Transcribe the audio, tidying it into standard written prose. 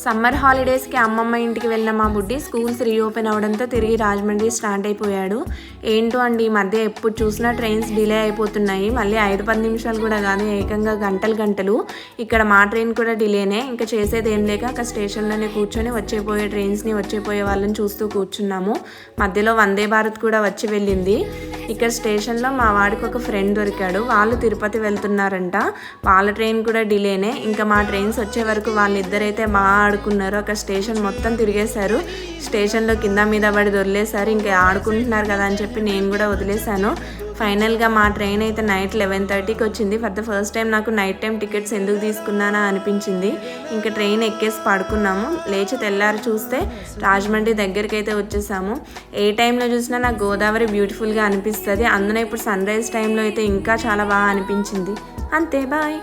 Summer హాలిడేస్కి అమ్మమ్మ ఇంటికి వెళ్ళిన మా బుడ్డి స్కూల్స్ రీఓపెన్ అవడంతో తిరిగి రాజమండ్రి స్టార్ట్ అయిపోయాడు. ఏంటో అండి ఈ మధ్య ఎప్పుడు చూసినా ట్రైన్స్ డిలే అయిపోతున్నాయి. మళ్ళీ 5-10 నిమిషాలు కూడా కాదు, ఏకంగా గంటలు. ఇక్కడ మా ట్రైన్ కూడా డిలేనే. ఇంకా చేసేది ఏం లేక అక్కడ స్టేషన్లోనే కూర్చొని వచ్చేపోయే ట్రైన్స్ని వచ్చేపోయే వాళ్ళని చూస్తూ కూర్చున్నాము. మధ్యలో వందే భారత్ కూడా వచ్చి వెళ్ళింది. ఇక్కడ స్టేషన్లో మా వాడికి ఒక ఫ్రెండ్ దొరికాడు. వాళ్ళు తిరుపతి వెళ్తున్నారంట. వాళ్ళ ట్రైన్ కూడా డిలేనే. ఇంకా మా ట్రైన్స్ వచ్చే వరకు వాళ్ళిద్దరైతే బాగా ఆడుకున్నారు. అక్కడ స్టేషన్ మొత్తం తిరిగేశారు. స్టేషన్లో కింద మీద పడి దొరిలేశారు. ఇంకా ఆడుకుంటున్నారు కదా అని చెప్పి నేను కూడా వదిలేశాను. ఫైనల్గా మా ట్రైన్ అయితే నైట్ 11:30కి వచ్చింది. ఫర్ ద ఫస్ట్ టైం నాకు నైట్ టైం టికెట్స్ ఎందుకు తీసుకున్నానా అనిపించింది. ఇంకా ట్రైన్ ఎక్కేసి పడుకున్నాము. లేచి తెల్లారి చూస్తే రాజమండ్రి దగ్గరికి అయితే వచ్చేసాము. ఏ టైంలో చూసినా నాకు గోదావరి బ్యూటిఫుల్గా అనిపిస్తుంది. అందులో ఇప్పుడు సన్ రైజ్ టైంలో అయితే ఇంకా చాలా బాగా అనిపించింది. అంతే, బాయ్.